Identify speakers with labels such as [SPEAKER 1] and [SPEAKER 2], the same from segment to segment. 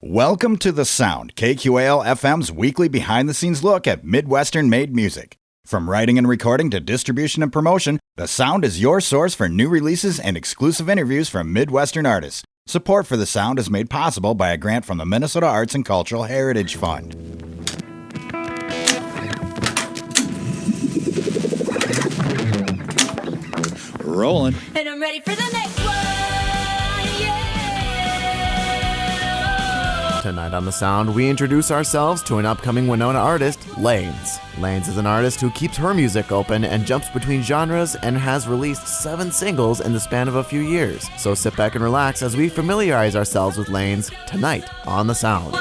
[SPEAKER 1] Welcome to The Sound, KQAL-FM's weekly behind-the-scenes look at Midwestern-made music. From writing and recording to distribution and promotion, The Sound is your source for new releases and exclusive interviews from Midwestern artists. Support for The Sound is made possible by a grant from the Minnesota Arts and Cultural Heritage Fund. Rolling.
[SPEAKER 2] And I'm ready for the next one.
[SPEAKER 3] Tonight on The Sound, we introduce ourselves to an upcoming WInona artist, LAN3S. LAN3S is an artist who keeps her music open and jumps between genres and has released 7 singles in the span of a few years. So sit back and relax as we familiarize ourselves with LAN3S tonight on The Sound.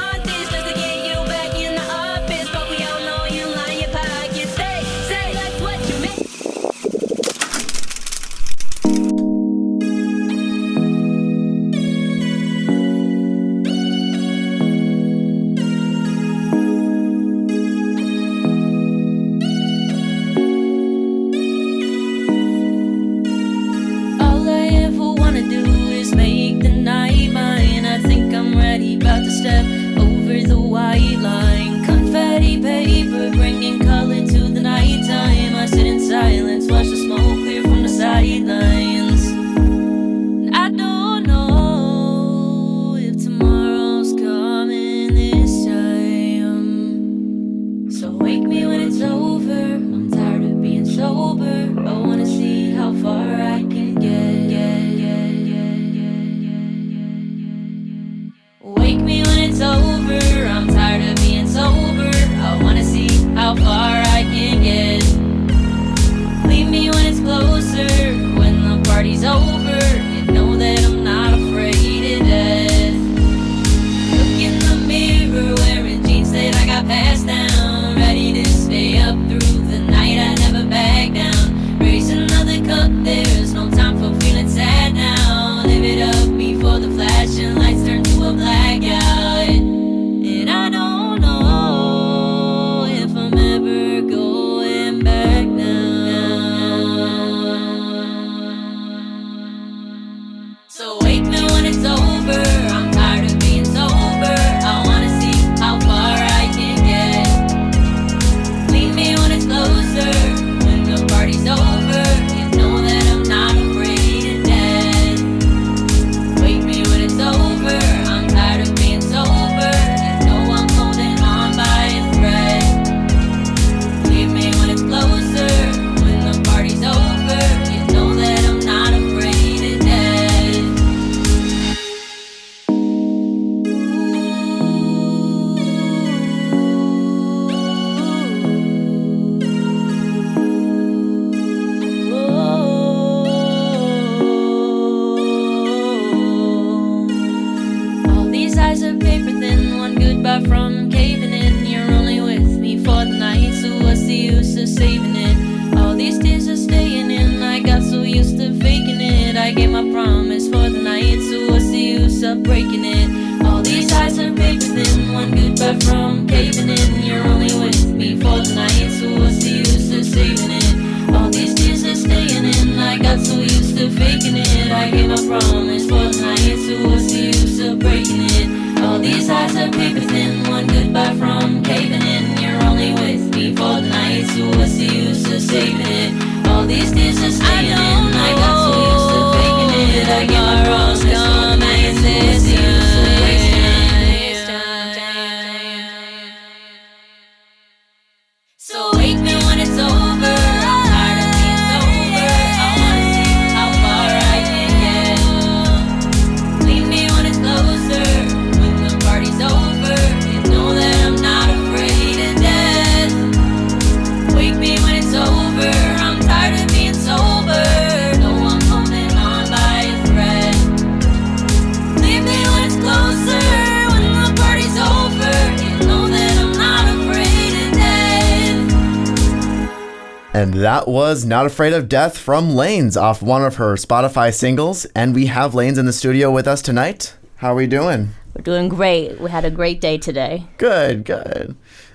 [SPEAKER 3] And that was Not Afraid of Death from LAN3S off one of her Spotify singles. And we have LAN3S in the studio with us tonight. How are we doing?
[SPEAKER 4] We're doing great. We had a great day today.
[SPEAKER 3] Good.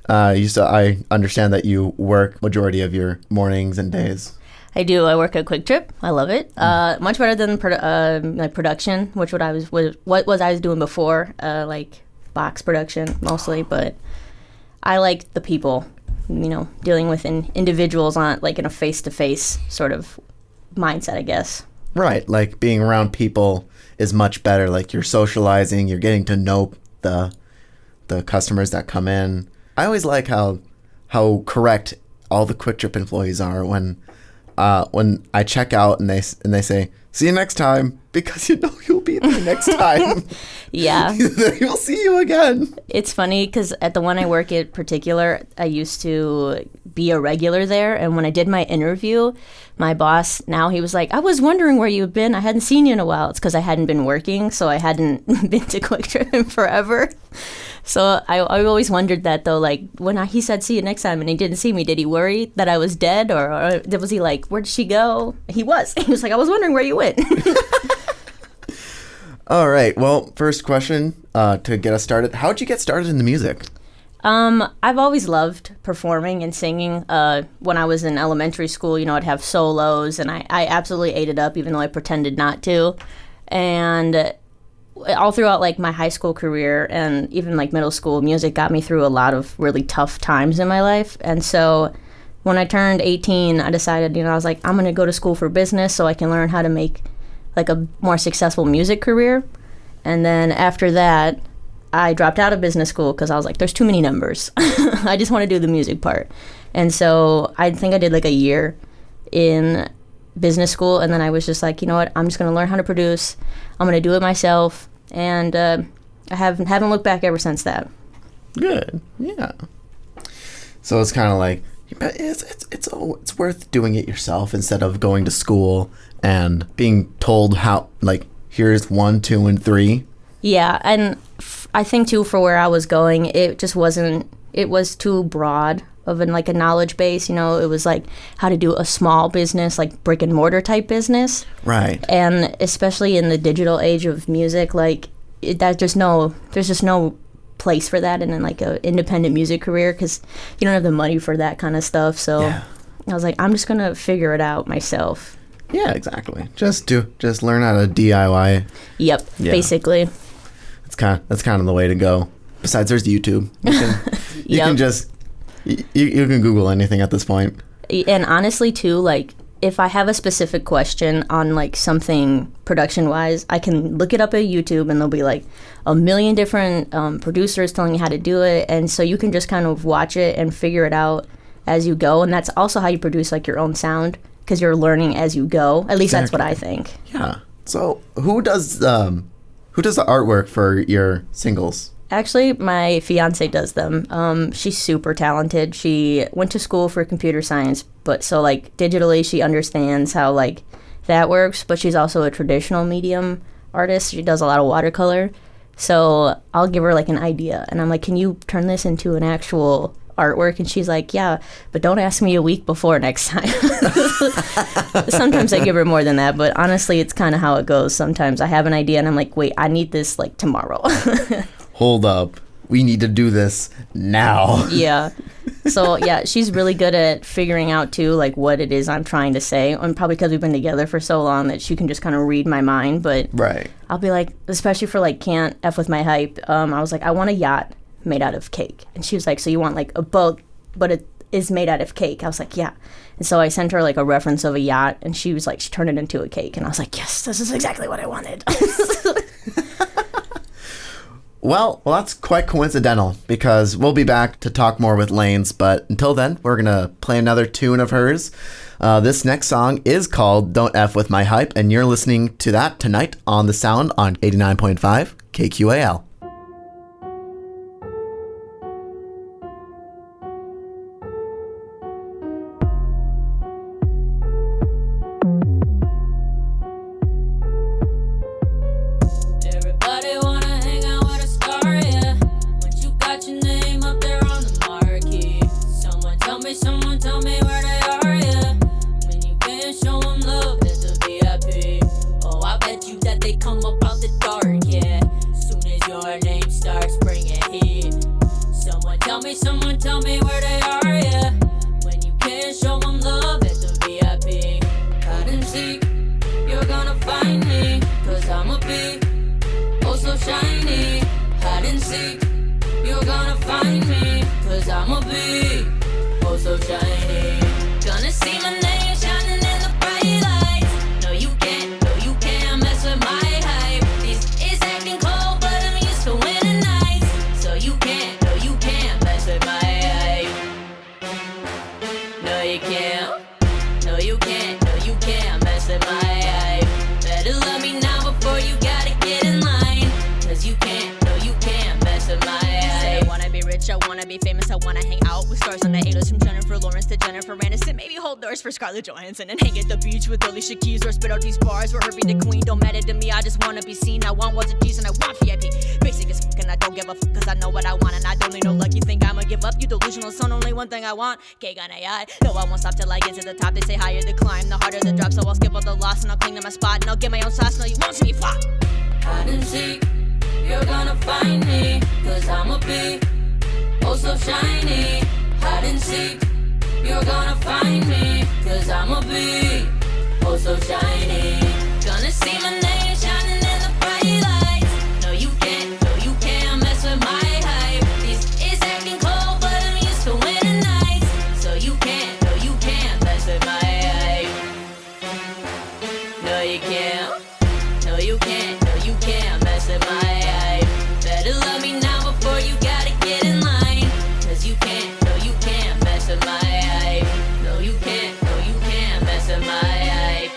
[SPEAKER 3] I understand that you work majority of your mornings and days.
[SPEAKER 4] I do. I work at Quick Trip. I love it. Much better than production, which what I was doing before. box production mostly, but I like the people, dealing with individuals on like in a face-to-face sort of mindset, I guess.
[SPEAKER 3] Right, like being around people is much better. Like you're socializing, you're getting to know the customers that come in. I always like how correct all the Quick Trip employees are when I check out and they say, "See you next time," because you'll be there next time.
[SPEAKER 4] Yeah.
[SPEAKER 3] You'll see you again.
[SPEAKER 4] It's funny because at the one I work at particular, I used to be a regular there. And when I did my interview, my boss, now he was like, "I was wondering where you've been. I hadn't seen you in a while." It's because I hadn't been working, so I hadn't been to Quick Trip in forever. So I always wondered that, though, like when he said, "See you next time," and he didn't see me, did he worry that I was dead? Or was he like, "Where did she go?" He was like, "I was wondering where you went."
[SPEAKER 3] All right. Well, first question to get us started. How'd you get started in the music?
[SPEAKER 4] I've always loved performing and singing. When I was in elementary school, I'd have solos, and I absolutely ate it up, even though I pretended not to. And all throughout like my high school career and even like middle school, music got me through a lot of really tough times in my life. And so when I turned 18, I decided, I was like, I'm going to go to school for business so I can learn how to make like a more successful music career. And then after that, I dropped out of business school because I was like, there's too many numbers. I just want to do the music part. And so I think I did like a year in business school, and then I was just like, you know what, I'm just going to learn how to produce. I'm going to do it myself. And I haven't looked back ever since that.
[SPEAKER 3] Good. Yeah. So it's kind of like, it's worth doing it yourself instead of going to school and being told how, like, here's 1, 2, and 3.
[SPEAKER 4] Yeah, and I think too, for where I was going, it just wasn't. It was too broad of a knowledge base. It was like how to do a small business, like brick and mortar type business.
[SPEAKER 3] Right.
[SPEAKER 4] And especially in the digital age of music, like there's just no place for that in like an independent music career because you don't have the money for that kind of stuff. So yeah. I was like, I'm just gonna figure it out myself.
[SPEAKER 3] Yeah, exactly. Just learn how to DIY.
[SPEAKER 4] Yep. Yeah. Basically.
[SPEAKER 3] That's kind of the way to go. Besides, there's YouTube. You can just you can Google anything at this point.
[SPEAKER 4] And honestly, too, like if I have a specific question on like something production wise, I can look it up at YouTube, and there'll be like a million different producers telling you how to do it, and so you can just kind of watch it and figure it out as you go. And that's also how you produce like your own sound because you're learning as you go. At least That's what I think.
[SPEAKER 3] Yeah. So who does the artwork for your singles?
[SPEAKER 4] Actually, my fiance does them. She's super talented. She went to school for computer science, but so like digitally, she understands how like that works. But she's also a traditional medium artist. She does a lot of watercolor. So I'll give her like an idea, and I'm like, "Can you turn this into an actual artwork?" And she's like, "Yeah, but don't ask me a week before next time." Sometimes I give her more than that, but honestly, it's kind of how it goes. Sometimes I have an idea, and I'm like, "Wait, I need this like tomorrow."
[SPEAKER 3] Hold up. We need to do this now.
[SPEAKER 4] Yeah. So, yeah, she's really good at figuring out, too, like, what it is I'm trying to say. And probably because we've been together for so long that she can just kind of read my mind. But
[SPEAKER 3] right.
[SPEAKER 4] I'll be like, especially for, like, Can't F With My Hype, I was like, I want a yacht made out of cake. And she was like, so you want, like, a boat, but it is made out of cake? I was like, yeah. And so I sent her, like, a reference of a yacht, and she was like, she turned it into a cake. And I was like, yes, this is exactly what I wanted.
[SPEAKER 3] Well, that's quite coincidental because we'll be back to talk more with Lanes, but until then, we're going to play another tune of hers. This next song is called Don't F With My Hype, and you're listening to that tonight on The Sound on 89.5 KQAL.
[SPEAKER 2] Come up out the dark, yeah. Soon as your you're gonna find me, cause I'ma be oh so shiny. Gonna see my name shining in the bright lights. No you can't mess with my hype. This is acting cold, but I'm used to winter nights. So you can't mess with my hype. No you can't, no you can't mess with my hype. Better love me now before you gotta get in line, cause you can't mess with my hype.
[SPEAKER 4] I wanna be rich, I wanna be famous, I wanna hang out with stars on the A-list, from Jennifer Lawrence to Jennifer Aniston. Maybe hold doors for Scarlett Johansson and hang at the beach with Alicia Keys, or spit out these bars where her be the queen. Don't matter to me, I just wanna be seen. I want what's a decent, I want VIP. Basic as fuck and I don't give a fuck, cause I know what I want and I don't need no luck. You think I'ma give up? You delusional son, only one thing I want, cake on a yacht. No, I won't stop till I get to the top. They say higher the climb, the harder the drop. So I'll skip all the loss and I'll cling to my spot and I'll get my own sauce. No, you won't see me flop.
[SPEAKER 2] Hide and seek, you're gonna find me, cause I'ma be oh so shiny. Hide and seek, you're gonna find me, cause I'ma be oh so shiny. Gonna see my name shining in the bright lights. No you can't mess with my hype. This is acting cold, but I'm used to winter nights. So you can't mess with my hype. No you can't, no you can't mess with my hype. Better love me now before you gotta get in line, cause you can't mess with my hype. No you can't mess with my hype.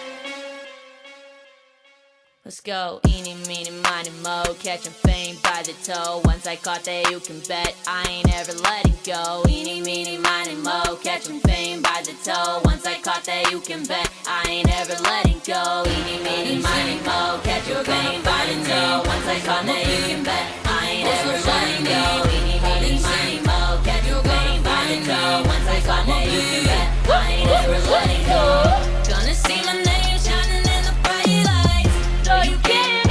[SPEAKER 2] Let's go, eeny, meeny, miny, mo, catching fame by the toe. Once I caught that you can bet, I ain't ever letting go. Eeny, meeny, miny, mo, catching fame by the toe. Once I caught that you can bet, I ain't ever letting go. Eeny, meeny, miny, mo, catching fame by the toe. Once I caught that you can bet, I ain't ever letting go. Eeny, meeny, miny, mo, catching fame by the toe. Once I caught that you can bet, I ain't ever letting go. Gonna see my name shining in the bright lights. No you can't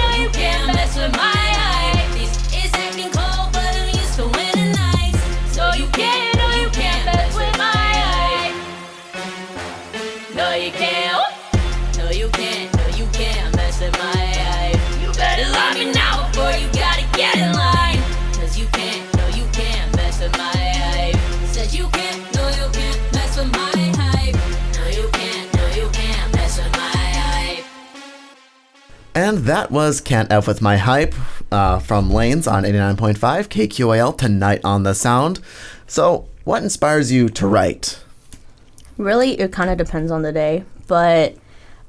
[SPEAKER 2] mess with my hype. This is acting cold, but I'm used to winter nights. So you can't mess with my hype. No you can't, no you can't mess with my hype. You better love me now before you gotta get in line, cause you can't mess with my hype. Said you can't mess with my hype. No you can't mess with my hype.
[SPEAKER 3] And that was Can't F With My Hype from Lanes on 89.5 KQAL tonight on The Sound. So, what inspires you to write?
[SPEAKER 4] Really, it kind of depends on the day, but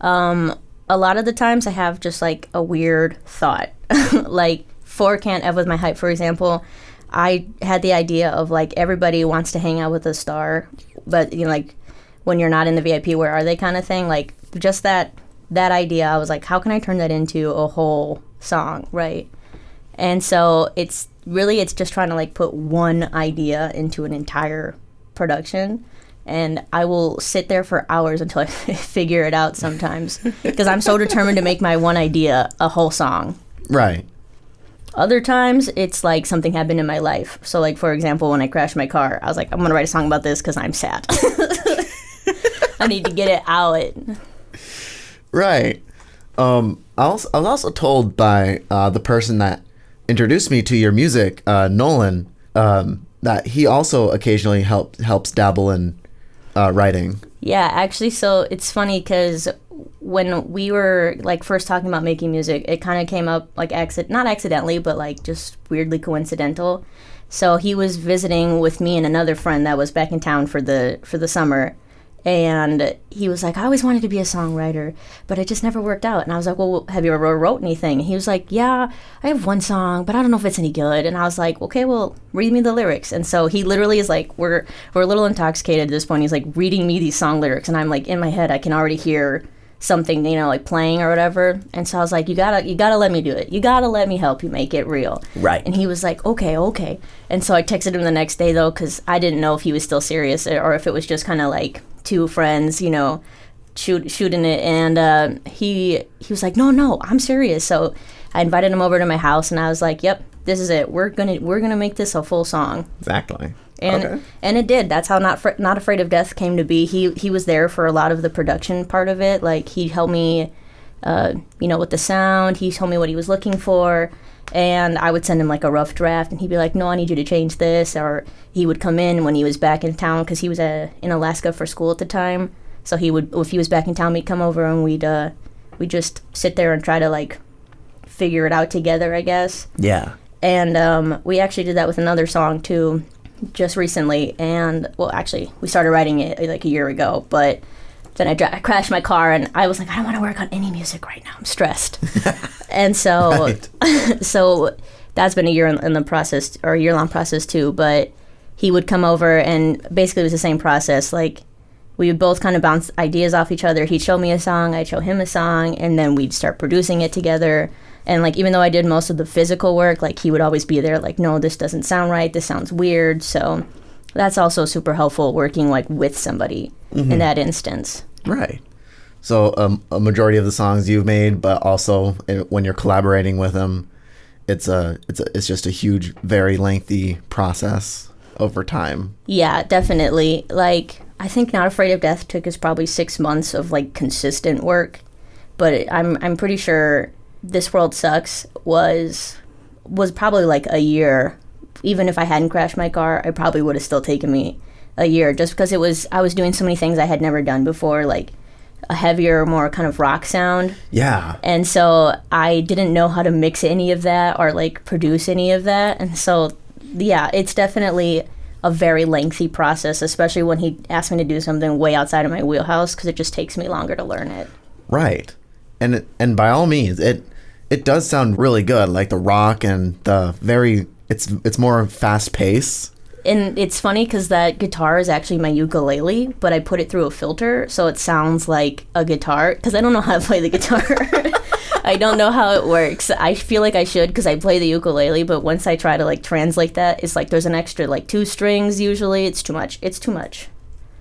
[SPEAKER 4] a lot of the times I have just like a weird thought. Like for Can't F With My Hype, for example, I had the idea of like everybody wants to hang out with a star, but you know, like when you're not in the VIP, where are they kind of thing? Like just that idea, I was like, how can I turn that into a whole song, right? And so it's just trying to like put one idea into an entire production. And I will sit there for hours until I figure it out sometimes, because I'm so determined to make my one idea a whole song.
[SPEAKER 3] Right.
[SPEAKER 4] Other times, it's like something happened in my life. So, like, for example, when I crashed my car, I was like, I'm going to write a song about this because I'm sad. I need to get it out.
[SPEAKER 3] Right. I was also told by the person that introduced me to your music, Nolan, that he also occasionally helps dabble in writing.
[SPEAKER 4] Yeah, actually, so it's funny because when we were like first talking about making music, it kind of came up like not accidentally, but like just weirdly coincidental. So he was visiting with me and another friend that was back in town for the summer. And he was like, I always wanted to be a songwriter, but it just never worked out. And I was like, well, have you ever wrote anything? And he was like, yeah, I have one song, but I don't know if it's any good. And I was like, okay, well, read me the lyrics. And so he literally is like, we're a little intoxicated at this point. He's like reading me these song lyrics. And I'm like, in my head, I can already hear something, you know, like playing or whatever. And so I was like, you gotta let me do it. You gotta let me help you make it real.
[SPEAKER 3] Right.
[SPEAKER 4] And he was like, okay. And so I texted him the next day, though, because I didn't know if he was still serious or if it was just kind of like two friends, you know, shooting it. And he was like, no, I'm serious. So I invited him over to my house, and I was like, yep, this is it. We're gonna make this a full song.
[SPEAKER 3] Exactly.
[SPEAKER 4] And it did. That's how Not Afraid of Death came to be. He was there for a lot of the production part of it. Like, he helped me, you know, with the sound. He told me what he was looking for. And I would send him like a rough draft, and he'd be like, no, I need you to change this. Or he would come in when he was back in town, because he was in Alaska for school at the time. So if he was back in town, he'd come over, and we'd just sit there and try to like figure it out together, I guess.
[SPEAKER 3] Yeah.
[SPEAKER 4] And we actually did that with another song too, just recently. And well, actually, we started writing it like a year ago, but then I crashed my car, and I was like, I don't want to work on any music right now. I'm stressed. And so,
[SPEAKER 3] Right.
[SPEAKER 4] So that's been a year in the process, or a year-long process too. But he would come over, and basically it was the same process. Like, we would both kind of bounce ideas off each other. He'd show me a song, I'd show him a song, and then we'd start producing it together. And like, even though I did most of the physical work, like, he would always be there, like, no, this doesn't sound right. This sounds weird. So that's also super helpful, working like with somebody in that instance.
[SPEAKER 3] Right. So a majority of the songs you've made, but also when you're collaborating with them, it's just a huge, very lengthy process over time.
[SPEAKER 4] Yeah, definitely. Like, I think Not Afraid of Death took us probably 6 months of like consistent work, but I'm pretty sure This World Sucks was probably like a year. Even if I hadn't crashed my car, it probably would have still taken me a year, just because I was doing so many things I had never done before, like a heavier, more kind of rock sound.
[SPEAKER 3] Yeah.
[SPEAKER 4] And so I didn't know how to mix any of that or like produce any of that. And so, yeah, it's definitely a very lengthy process, especially when he asked me to do something way outside of my wheelhouse, because it just takes me longer to learn it.
[SPEAKER 3] Right. And by all means, it does sound really good, like the rock and the it's more fast pace.
[SPEAKER 4] And it's funny because that guitar is actually my ukulele, but I put it through a filter, so it sounds like a guitar, because I don't know how to play the guitar. I don't know how it works. I feel like I should, because I play the ukulele, but once I try to like translate that, it's like there's an extra like 2 strings usually. It's too much.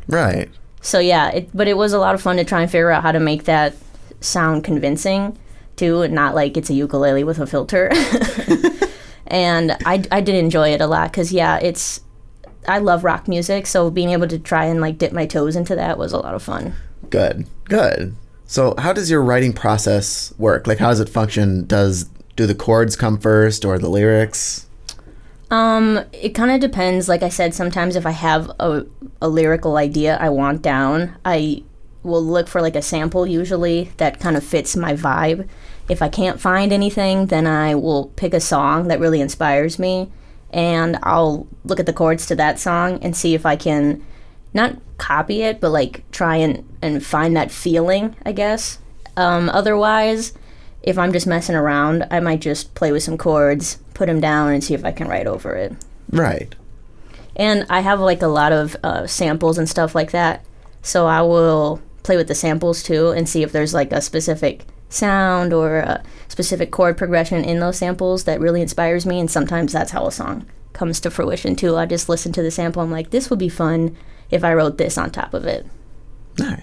[SPEAKER 3] Right.
[SPEAKER 4] So yeah, but it was a lot of fun to try and figure out how to make that sound convincing too, and not like it's a ukulele with a filter. And I did enjoy it a lot, because yeah, I love rock music, so being able to try and like dip my toes into that was a lot of fun.
[SPEAKER 3] Good. So how does your writing process work? Like, how does it function? Do the chords come first, or the lyrics?
[SPEAKER 4] It kind of depends. Like I said, sometimes if I have a lyrical idea I want down, I will look for like a sample usually that kind of fits my vibe. If I can't find anything, then I will pick a song that really inspires me, and I'll look at the chords to that song and see if I can not copy it, but like try and find that feeling, I guess. Otherwise, if I'm just messing around, I might just play with some chords, put them down, and see if I can write over it.
[SPEAKER 3] Right.
[SPEAKER 4] And I have like a lot of samples and stuff like that, so I will play with the samples too and see if there's like a specific sound or a specific chord progression in those samples that really inspires me. And sometimes that's how a song comes to fruition too. I just listen to the sample, I'm like, this would be fun if I wrote this on top of it.
[SPEAKER 3] Nice.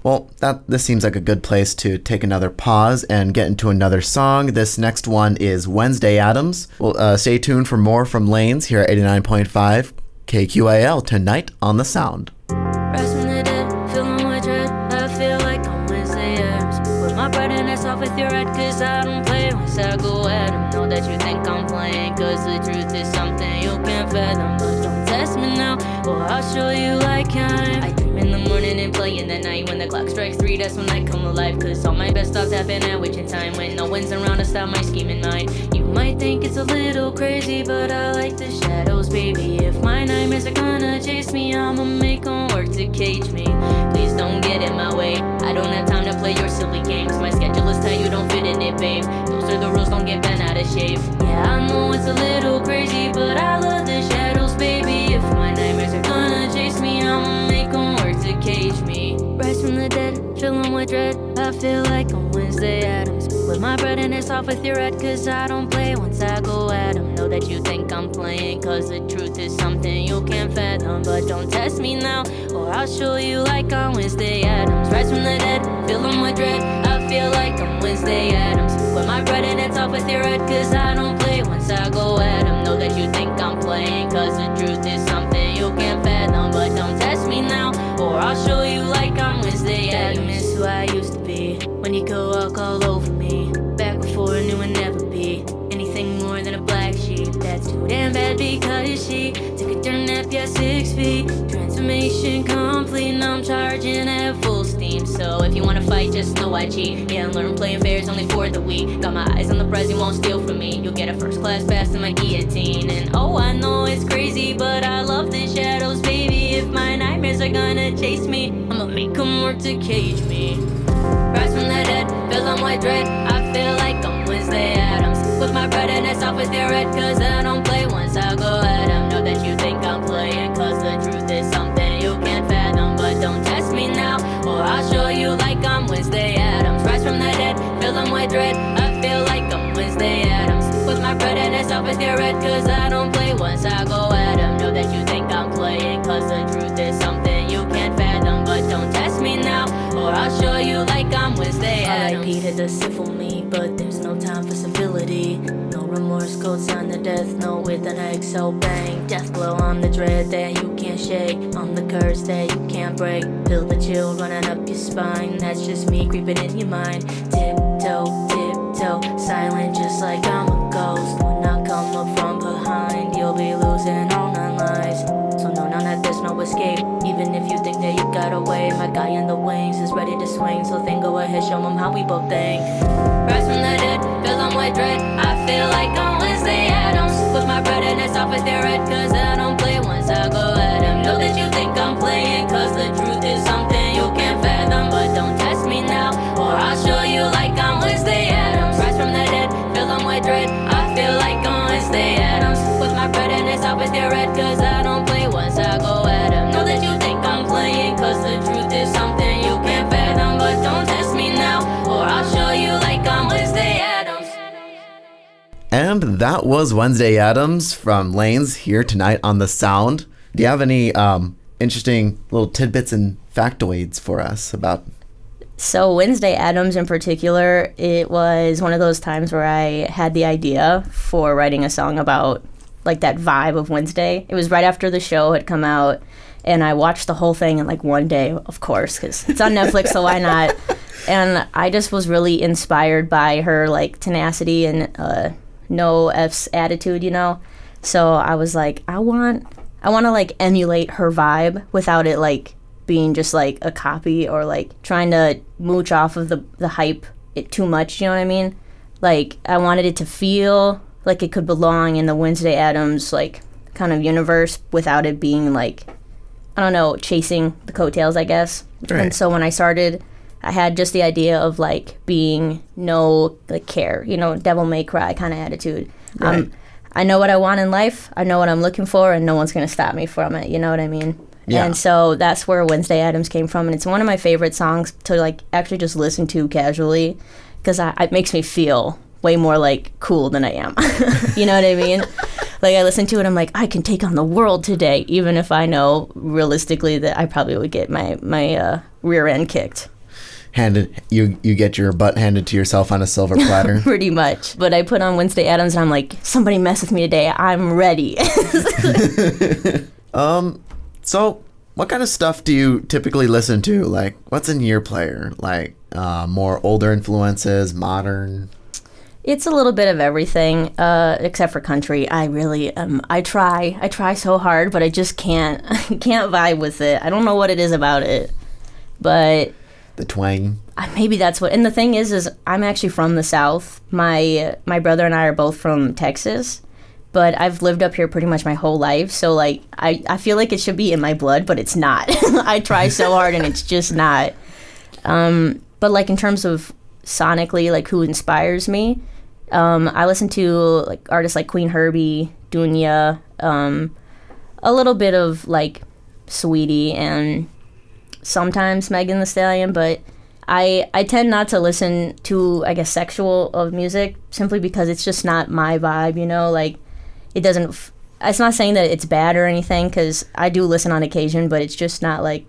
[SPEAKER 3] Well, this seems like a good place to take another pause and get into another song. This next one is Wednesday Addams. Well, stay tuned for more from Lanes here at 89.5 KQAL tonight on The Sound.
[SPEAKER 2] Rise from the dead, feeling with dread. I feel like I'm Wednesday Addams. Put my brightness off with your head, cause I don't play once I go at 'em. Know that you think I'm playing, cause the truth is something you can't fathom. But don't test me now, or I'll show you like I dream in the morning and play in the night. When the clock strikes 3, that's when I come alive. Cause all my best thoughts happen at witching time, when no one's around to stop my scheming mind. You might think it's a little crazy, but I like the shadows, baby. If my nightmares are gonna chase me, I'ma make them work to cage me. Please don't get in my way, I don't have time to play your silly games. My schedule is tight, you don't fit in it, babe. Those are the rules, don't get bent out of shape. Yeah, I know it's a little crazy, but I love the shadows, baby. If my nightmares are gonna chase me, I'ma make them work to cage me. Rise from the dead, filling with dread. I feel like I'm Wednesday Addams. Put my brightness off with your head, cause I don't play once I go at 'em. Know that you think I'm playing, cause the truth is something you can't fathom. But don't test me now, or I'll show you like I'm Wednesday Addams. Rise from the dead, filling with dread. I feel like I'm Wednesday Addams. Put my brightness off with your head, cause I don't play once I go at 'em. Know that you think I'm playing, cause the truth is something you can't fathom. But don't test me now, or I'll show you like I'm Wednesday Addams. You miss who I used to be, when you could walk all over me, back before I knew I'd never be she took a turn at past 6 feet. Transformation complete, now I'm charging at full steam. So if you wanna fight, just know I cheat. Yeah, learn playing fair is only for the weak. Got my eyes on the prize, you won't steal from me. You'll get a first class pass in my guillotine. And oh, I know it's crazy, but I love the shadows, baby. If my nightmares are gonna chase me, I'ma make them work to cage me. Rise from the dead, feel on white dread. I feel like I'm Wednesday Addams. With my bread and it's off with your red, cause I don't play once I go at 'em. Know that you think I'm playing, cause the truth is something you can't fathom. But don't test me now, or I'll show you like I'm Wednesday Addams. Rise from the dead, feel on white dread. I feel like I'm Wednesday Addams. With my bread and it's off with your red, cause I don't play once I go at 'em. Know that you think I'm playing, cause the truth is something you can't fathom. But don't test me now, or I'll show you like I'm Wednesday Addams.
[SPEAKER 4] R.I.P. to the civil me, but there's no time for civility. No remorse, code sign the death note with an exo bang. Death blow, I'm the dread that you can't shake. I'm the curse that you can't break. Feel the chill running up your spine. That's just me creeping in your mind. Tiptoe, tiptoe, silent just like I'm a ghost. When I come up from behind, you'll be losing all 9 lives. So know now that there's no escape. Even if you think that you got away, my guy in the wings is ready to swing. So then go ahead, show him how we both think.
[SPEAKER 2] Rise from the dead, feel on white dread. I feel like I'm Wednesday Addams. With my bread and it's off with your red, cause I don't play once I go at 'em. Know that you think I'm playing, cause the truth is something you can't fathom. But don't test me now, or I'll show you like I'm Wednesday Addams. Rise from the dead, feel on white dread. I feel like I'm Wednesday Addams. With my bread and it's off with your red, cause I don't play once I go at 'em. Know that you think I'm playing, cause the truth is something you can't fathom. But don't test me now, or I'll show you like I'm Wednesday Addams.
[SPEAKER 3] And that was Wednesday Addams from Lanes here tonight on The Sound. Do you have any interesting little tidbits and factoids for us about?
[SPEAKER 4] So Wednesday Addams in particular, it was one of those times where I had the idea for writing a song about like that vibe of Wednesday. It was right after the show had come out, and I watched the whole thing in like one day, of course, because it's on Netflix, so why not? And I just was really inspired by her like tenacity and no F's attitude, you know? So I was like, I want to like emulate her vibe without it like being just like a copy or like trying to mooch off of the hype too much, you know what I mean? Like I wanted it to feel like it could belong in the Wednesday Addams like kind of universe without it being like, I don't know, chasing the coattails, I guess.
[SPEAKER 3] Right.
[SPEAKER 4] And so when I started, I had just the idea of like being no like care, you know, devil may cry kind of attitude.
[SPEAKER 3] Right.
[SPEAKER 4] I know what I want in life. I know what I'm looking for, and no one's going to stop me from it. You know what I mean?
[SPEAKER 3] Yeah.
[SPEAKER 4] And so that's where Wednesday Addams came from, and it's one of my favorite songs to like actually just listen to casually, because it makes me feel way more like cool than I am. You know what I mean? Like I listen to it, I'm like, I can take on the world today, even if I know realistically that I probably would get my rear end kicked.
[SPEAKER 3] You get your butt handed to yourself on a silver platter.
[SPEAKER 4] Pretty much. But I put on Wednesday Addams and I'm like, somebody mess with me today, I'm ready.
[SPEAKER 3] So what kind of stuff do you typically listen to? Like, what's in your player? Like, more older influences, modern?
[SPEAKER 4] It's a little bit of everything, except for country. I really I try so hard, but I just can't vibe with it. I don't know what it is about it, but
[SPEAKER 3] The twang.
[SPEAKER 4] maybe that's what. And the thing is I'm actually from the South. My brother and I are both from Texas, but I've lived up here pretty much my whole life. So like I feel like it should be in my blood, but it's not. I try so hard and it's just not. But like in terms of sonically, like who inspires me, I listen to like artists like Queen Herbie, Dunya, a little bit of like Sweetie, and sometimes Megan Thee Stallion, but I tend not to listen to, I guess, sexual of music simply because it's just not my vibe, you know, like it doesn't, it's not saying that it's bad or anything, because I do listen on occasion, but it's just not like,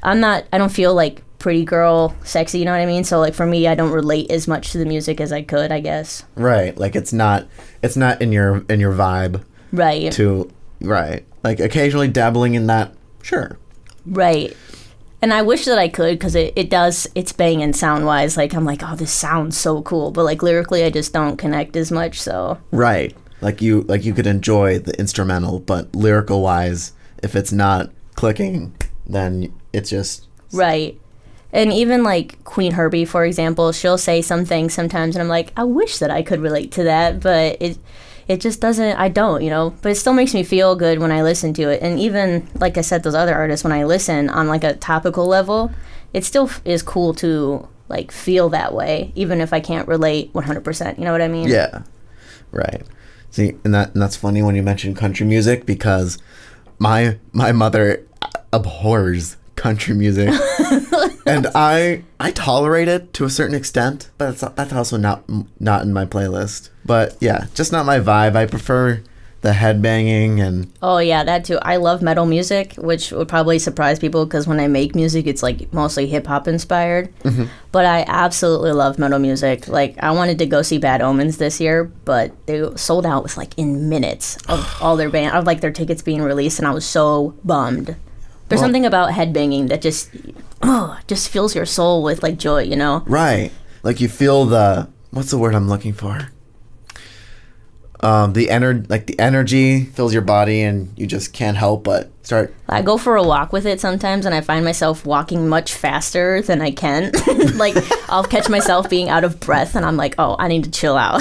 [SPEAKER 4] I don't feel like pretty girl sexy, you know what I mean? So like for me, I don't relate as much to the music as I could, I guess.
[SPEAKER 3] Right, like it's not in your vibe.
[SPEAKER 4] Right.
[SPEAKER 3] Right. Like occasionally dabbling in that, sure.
[SPEAKER 4] Right. And I wish that I could, because it's banging sound-wise. Like, I'm like, oh, this sounds so cool. But, like, lyrically, I just don't connect as much, so.
[SPEAKER 3] Right. Like you could enjoy the instrumental, but lyrical wise, if it's not clicking, then it's just
[SPEAKER 4] right. And even like Queen Herbie, for example, she'll say some things sometimes, and I'm like, I wish that I could relate to that, but it just doesn't. I don't, But it still makes me feel good when I listen to it. And even like I said, those other artists, when I listen on like a topical level, it still is cool to like feel that way, even if I can't relate 100%. You know what I mean?
[SPEAKER 3] Yeah, right. See, and that's funny when you mention country music, because my mother abhors country music, and I tolerate it to a certain extent, but that's also not in my playlist. But yeah, just not my vibe. I prefer the headbanging and...
[SPEAKER 4] Oh yeah, that too. I love metal music, which would probably surprise people because when I make music, it's like mostly hip hop inspired. Mm-hmm. But I absolutely love metal music. Like I wanted to go see Bad Omens this year, but they sold out with like in minutes of all their band, of like their tickets being released, and I was so bummed. There's something about headbanging that just fills your soul with like joy,
[SPEAKER 3] Right. Like you feel what's the word I'm looking for? The energy fills your body, and you just can't help but start.
[SPEAKER 4] I go for a walk with it sometimes, and I find myself walking much faster than I can. Like I'll catch myself being out of breath, and I'm like, oh, I need to chill out.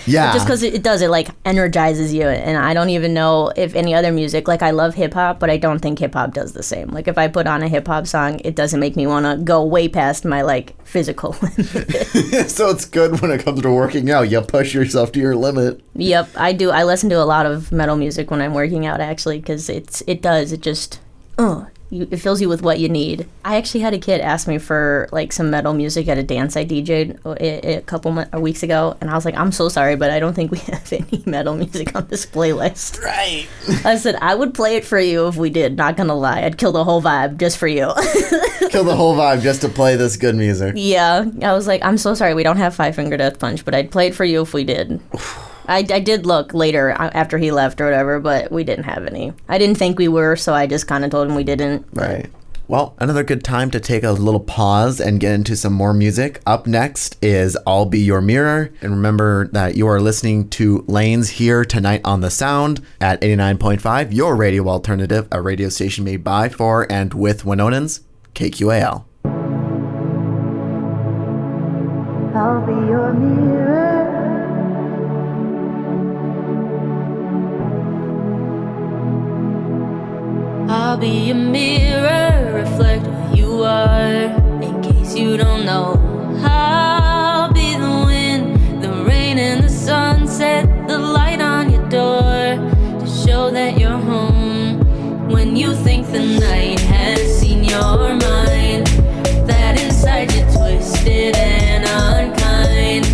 [SPEAKER 3] Yeah.
[SPEAKER 4] Just because it like energizes you, and I don't even know if any other music. Like I love hip hop, but I don't think hip hop does the same. Like if I put on a hip hop song, it doesn't make me want to go way past my like physical limit.
[SPEAKER 3] So it's good when it comes to working out. You push yourself to your limit.
[SPEAKER 4] Yep, I do. I listen to a lot of metal music when I'm working out, actually, because it just it fills you with what you need. I actually had a kid ask me for like some metal music at a dance I DJ'd a couple weeks ago, and I was like, I'm so sorry, but I don't think we have any metal music on this playlist.
[SPEAKER 3] Right.
[SPEAKER 4] I said I would play it for you if we did. Not gonna lie, I'd kill the whole vibe just for you.
[SPEAKER 3] Kill the whole vibe just to play this good music.
[SPEAKER 4] Yeah, I was like, I'm so sorry, we don't have Five Finger Death Punch, but I'd play it for you if we did. I did look later after he left or whatever, but we didn't have any. I didn't think we were, so I just kind of told him we didn't.
[SPEAKER 3] Right. Well, another good time to take a little pause and get into some more music. Up next is I'll Be Your Mirror. And remember that you are listening to Lanes here tonight on The Sound at 89.5, your radio alternative, a radio station made by, for, and with Winonans, KQAL.
[SPEAKER 5] I'll be your mirror.
[SPEAKER 2] I'll be a mirror, reflect who you are. In case you don't know, I'll be the wind, the rain and the sunset, the light on your door, to show that you're home. When you think the night has seen your mind, that inside you're twisted and unkind,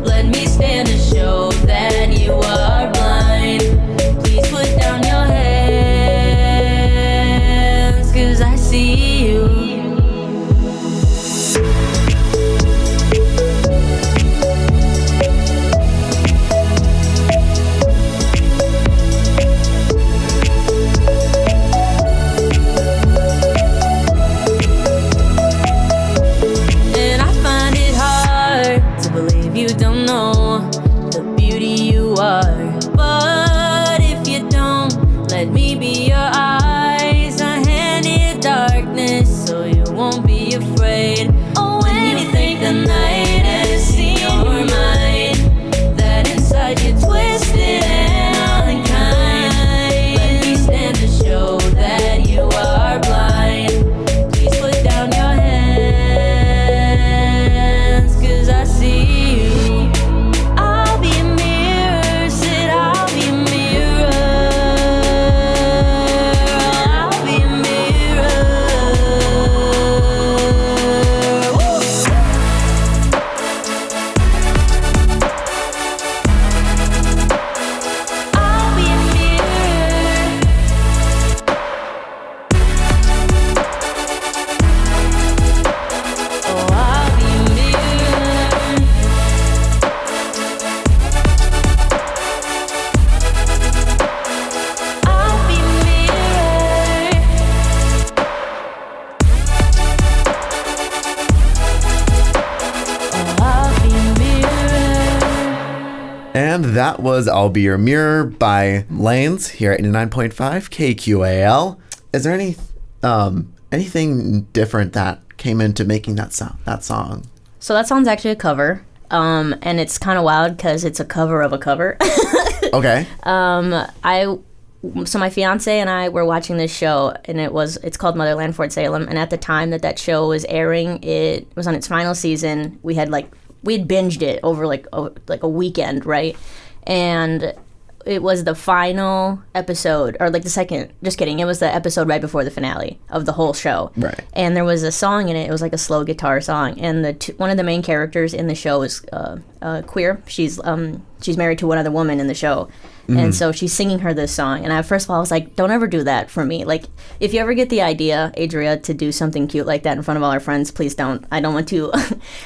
[SPEAKER 2] let me stand to show that you are blind. Please put down your head, 'cause I see you. And I find it hard to believe you don't know the beauty you are. But if you don't, let me be your eyes, a hand in darkness, so you won't be afraid. Oh, when you think the night has seen your mind, that inside you're twisted and unkind, let me stand to show that you are blind. Please put down your hands, 'cause I see you. I'll be a mirror, said I'll be a mirror.
[SPEAKER 3] And that was I'll Be Your Mirror by Lanes here at 89.5 KQAL. Is there anything different that came into making that song?
[SPEAKER 4] So that song's actually a cover. And it's kind of wild because it's a cover of a cover.
[SPEAKER 3] Okay.
[SPEAKER 4] So my fiance and I were watching this show, and it's called Motherland Fort Salem. And at the time that show was airing, it was on its final season. We had binged it over like a weekend, right? And it was the final episode, or like the second. Just kidding. It was the episode right before the finale of the whole show.
[SPEAKER 3] Right.
[SPEAKER 4] And there was a song in it. It was like a slow guitar song. And one of the main characters in the show is queer. She's married to one other woman in the show. Mm-hmm. And so she's singing her this song. And first of all, I was like, don't ever do that for me. Like, if you ever get the idea, Adria, to do something cute like that in front of all our friends, please don't. I don't want to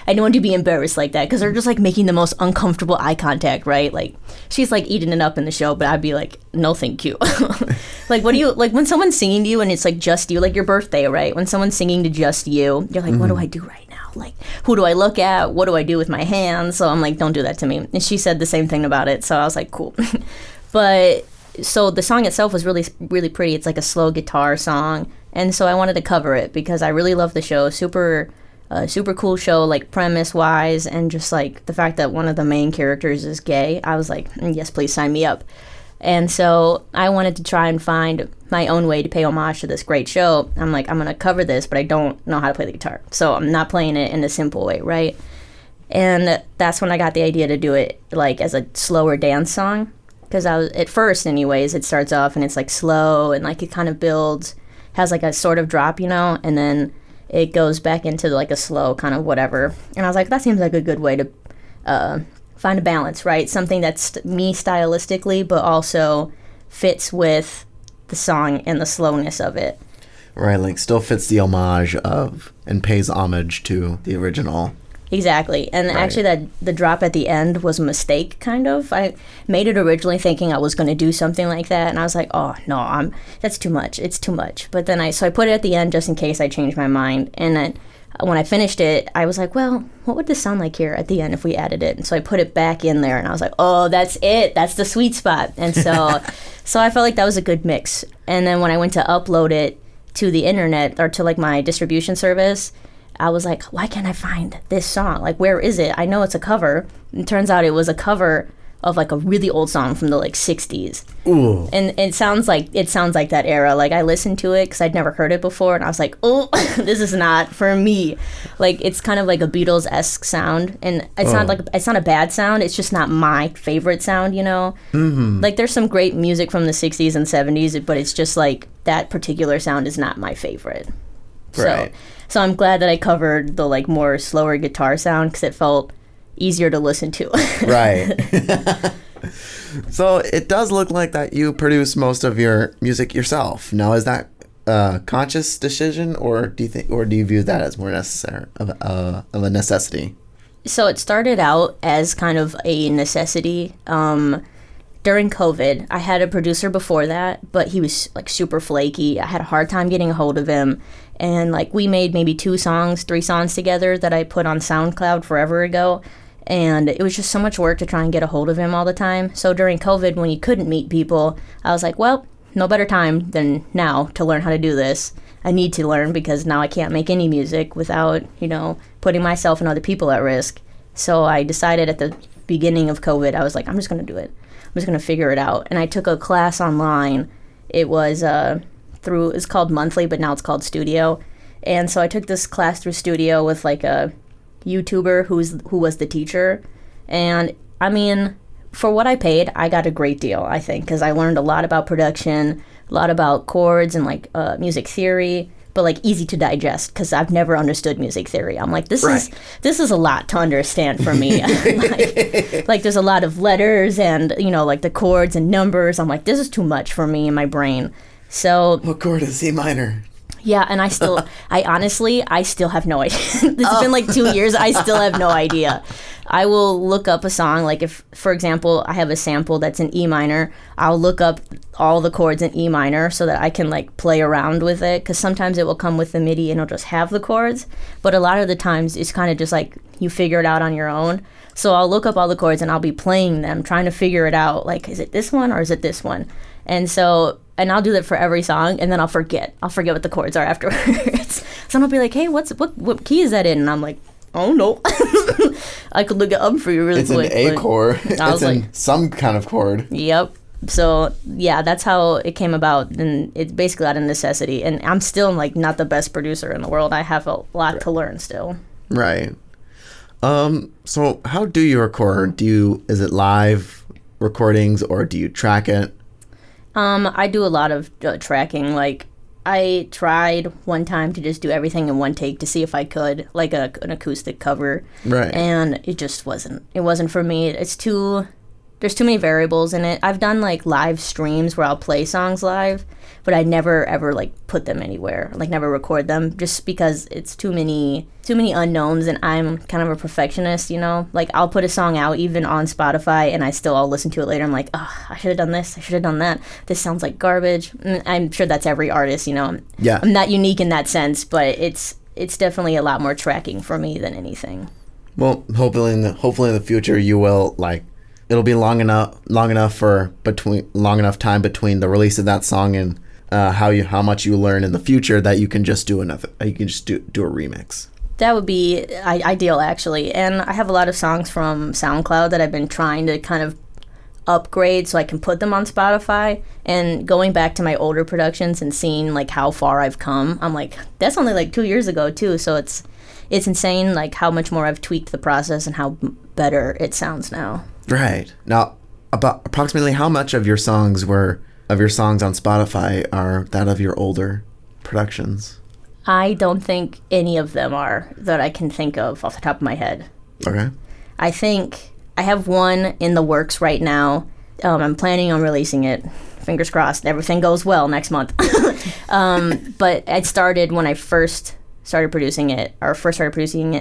[SPEAKER 4] I don't want to be embarrassed like that, because they're just like making the most uncomfortable eye contact, right? Like, she's like eating it up in the show, but I'd be like, no thank you. Like, what do you, like when someone's singing to you and it's like just you, like your birthday, right? When someone's singing to just you, you're like, what do I do right now? Like, who do I look at? What do I do with my hands? So I'm like, don't do that to me. And she said the same thing about it. So I was like, cool. But so the song itself was really, really pretty. It's like a slow guitar song. And so I wanted to cover it because I really love the show. Super cool show, like premise wise. And just like the fact that one of the main characters is gay. I was like, yes, please sign me up. And so I wanted to try and find my own way to pay homage to this great show. I'm like, I'm going to cover this, but I don't know how to play the guitar. So I'm not playing it in a simple way, right? And that's when I got the idea to do it like as a slower dance song. Because at first, anyways, it starts off and it's like slow and like it kind of builds, has like a sort of drop, and then it goes back into like a slow kind of whatever. And I was like, that seems like a good way to find a balance, right? Something that's me stylistically, but also fits with the song and the slowness of it.
[SPEAKER 3] Right, like still fits the homage of and pays homage to the original.
[SPEAKER 4] Exactly. And actually the drop at the end was a mistake, kind of. I made it originally thinking I was going to do something like that, and I was like, oh, no, that's too much. It's too much. But then I put it at the end just in case I changed my mind. And then when I finished it, I was like, well, what would this sound like here at the end if we added it? And so I put it back in there, and I was like, oh, that's it. That's the sweet spot. And so so I felt like that was a good mix. And then when I went to upload it to the internet or to like my distribution service, I was like, why can't I find this song? Like, where is it? I know it's a cover. And it turns out it was a cover of like a really old song from the like 60s. Ooh. And it sounds like that era. Like, I listened to it because I'd never heard it before, and I was like, oh, this is not for me. Like, it's kind of like a Beatles-esque sound, and it's not a bad sound. It's just not my favorite sound, Mm-hmm. Like, there's some great music from the 60s and 70s, but it's just like that particular sound is not my favorite.
[SPEAKER 3] Right.
[SPEAKER 4] So I'm glad that I covered the like more slower guitar sound because it felt easier to listen to.
[SPEAKER 3] Right. So it does look like that you produce most of your music yourself. Now, is that a conscious decision, or do you view that as more necessary of a necessity?
[SPEAKER 4] So it started out as kind of a necessity. During COVID, I had a producer before that, but he was like super flaky. I had a hard time getting a hold of him. And like we made maybe 3 songs together that I put on SoundCloud forever ago. And it was just so much work to try and get a hold of him all the time. So during COVID, when you couldn't meet people, I was like, well, no better time than now to learn how to do this. I need to learn because now I can't make any music without, putting myself and other people at risk. So I decided at the beginning of COVID, I was like, I'm just going to do it. I'm just going to figure it out. And I took a class online. It was it's called Monthly, but now it's called Studio. And so I took this class through Studio with like a YouTuber who was the teacher. And I mean, for what I paid, I got a great deal, I think, because I learned a lot about production, a lot about chords and like music theory, but like easy to digest because I've never understood music theory. I'm like, this is a lot to understand for me. like there's a lot of letters and like the chords and numbers. I'm like, this is too much for me in my brain. So
[SPEAKER 3] what chord is C minor?
[SPEAKER 4] Yeah, and I honestly still have no idea. This has been like 2 years. I still have no idea. I will look up a song, like if, for example, I have a sample that's in E minor, I'll look up all the chords in E minor so that I can like play around with it, because sometimes it will come with the MIDI and it'll just have the chords, but a lot of the times it's kind of just like you figure it out on your own. So I'll look up all the chords and I'll be playing them, trying to figure it out, like, is it this one or is it this one? And and I'll do that for every song, and then I'll forget what the chords are afterwards. Someone will be like, hey, what key is that in? And I'm like, oh no. I could look it up for you really quick.
[SPEAKER 3] It's an A chord. It's in some kind of chord.
[SPEAKER 4] Yep. So yeah, that's how it came about, and it's basically out of necessity. And I'm still like not the best producer in the world. I have a lot to learn still.
[SPEAKER 3] Right. So how do you record? Is it live recordings or do you track it?
[SPEAKER 4] I do a lot of tracking. Like, I tried one time to just do everything in one take to see if I could, like an acoustic cover.
[SPEAKER 3] Right.
[SPEAKER 4] And it just wasn't. It wasn't for me. There's too many variables in it. I've done like live streams where I'll play songs live, but I never ever like put them anywhere, like never record them, just because it's too many unknowns, and I'm kind of a perfectionist, you know? Like, I'll put a song out even on Spotify and I'll listen to it later. I'm like, oh, I should have done this. I should have done that. This sounds like garbage. And I'm sure that's every artist, you know?
[SPEAKER 3] Yeah.
[SPEAKER 4] I'm not unique in that sense, but it's definitely a lot more tracking for me than anything.
[SPEAKER 3] Well, hopefully in the future you will, like, it'll be long enough time between the release of that song and how much you learn in the future that you can just do do a remix.
[SPEAKER 4] That would be ideal, actually. And I have a lot of songs from SoundCloud that I've been trying to kind of upgrade so I can put them on Spotify. And going back to my older productions and seeing like how far I've come, I'm like, that's only like 2 years ago too. So it's insane like how much more I've tweaked the process and how better it sounds now.
[SPEAKER 3] Right. Now, about approximately how much of your songs on Spotify are that of your older productions?
[SPEAKER 4] I don't think any of them are that I can think of off the top of my head.
[SPEAKER 3] Okay. I
[SPEAKER 4] think I have one in the works right now. I'm planning on releasing it. Fingers crossed, everything goes well next month. But it started when I first started producing it. When I first started producing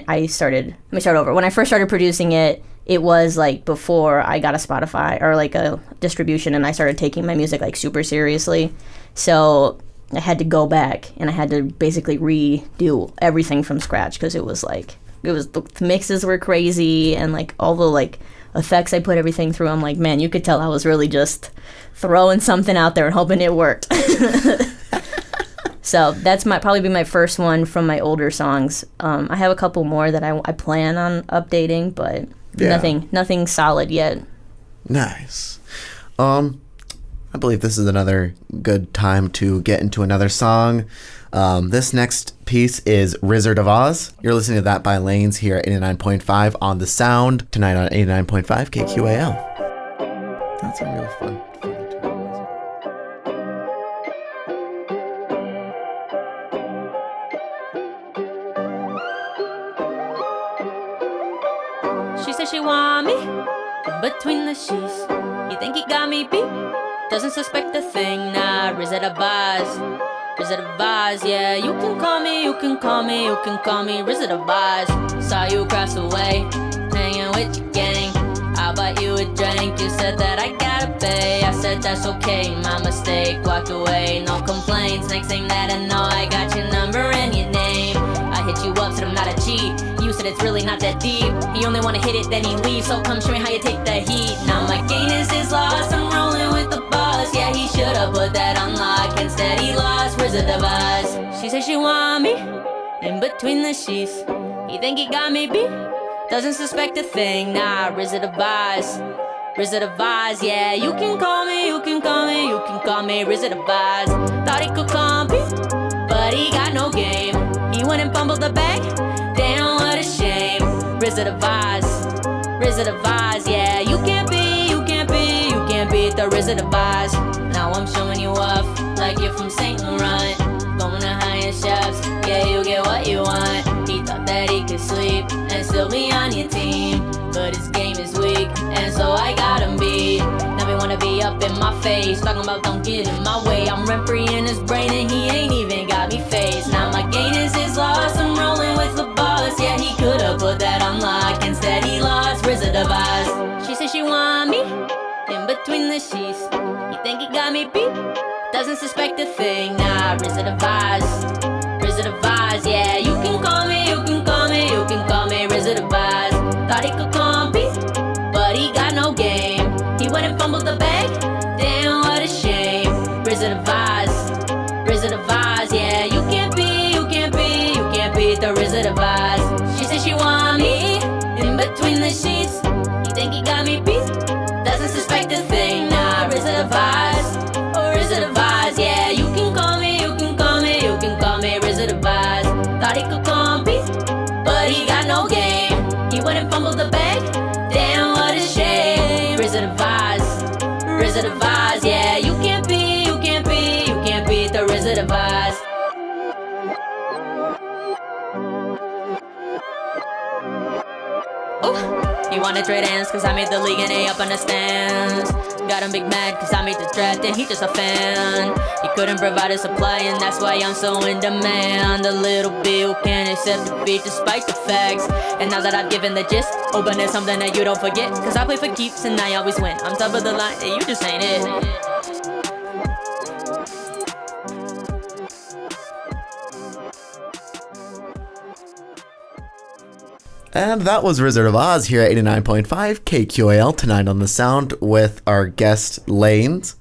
[SPEAKER 4] it, it was like before I got a Spotify or like a distribution, and I started taking my music like super seriously. So I had to go back and I had to basically redo everything from scratch, because the mixes were crazy, and like all the like effects I put everything through. I'm like, man, you could tell I was really just throwing something out there and hoping it worked. So that's probably be my first one from my older songs. I have a couple more that I plan on updating, but nothing solid yet.
[SPEAKER 3] Nice. I believe this is another good time to get into another song. This next piece is Wizard of Oz. You're listening to that by Lanes here at 89.5 on The Sound, tonight on 89.5 KQAL. That's a really fun
[SPEAKER 2] She said she want me between the sheets. You think he got me beat? Doesn't suspect a thing, nah. Wizard of Oz, Wizard of Oz, yeah. You can call me, you can call me, you can call me Wizard of Oz. Saw you cross away, hanging with your gang. I'll buy you a drink. You said that I gotta pay. I said that's okay, my mistake. Walked away, no complaints. Next thing that I know, I got your number and your name. I hit you up, said I'm not a cheat. You said it's really not that deep. He only wanna hit it, then he leaves. So come show me how you take the heat. Now my gain is his loss. I'm rolling with the boss. Yeah, he should've put that on lock. Instead he lost. Wizard of Oz. She said she want me in between the sheets. You think he got me beat? Doesn't suspect a thing. Nah, Wizard of Oz, Wizard of Oz. Yeah, you can call me, you can call me, you can call me Wizard of Oz. Thought he could compete, but he got no game. He went and fumbled the bag. Damn, what a shame. Wizard of Oz, Wizard of Oz. Yeah, you can't be, you can't be, you can't beat the Wizard of Oz. Now I'm showing you off like you're from Saint Laurent. Going to higher chefs, yeah, you get what you want. He thought that he could sleep and still be on your team, but his game is weak, and so I got him beat. Now they wanna be up in my face, talking about don't get in my way. I'm rent-free in his brain and he ain't even got me faced. Now my gain is his loss, I'm rolling with the boss. Yeah, he could've put that on lock, instead he lost. think he got me beat? Doesn't suspect a thing, nah, recidivize, yeah. You can call me, recidivize. Thought he could compete, but he got no game. He went and fumbled the bag, damn, what a shame. Recidivize, yeah. You can't beat the recidivize. She said she want me in between the sheets. You think he got me beat? Doesn't suspect a thing, nah, recidivize, yeah. You can call me, recidivize. Thought he could compete, but he got no game. He went and fumbled the bag, damn, what a shame. Recidivize, yeah. You can't beat the recidivize. He wanna trade hands cause I made the league and he up on the stands. Got him big mad cause I made the draft and he just a fan. He couldn't provide a supply and that's why I'm so in demand. A little bit who can't accept defeat despite the facts. And now that I've given the gist, hoping there's something that you don't forget. Cause I play for keeps and I always win. I'm top of the line and you just ain't it.
[SPEAKER 3] And that was Wizard of Oz here at 89.5 KQAL tonight on The Sound with our guest Lanes.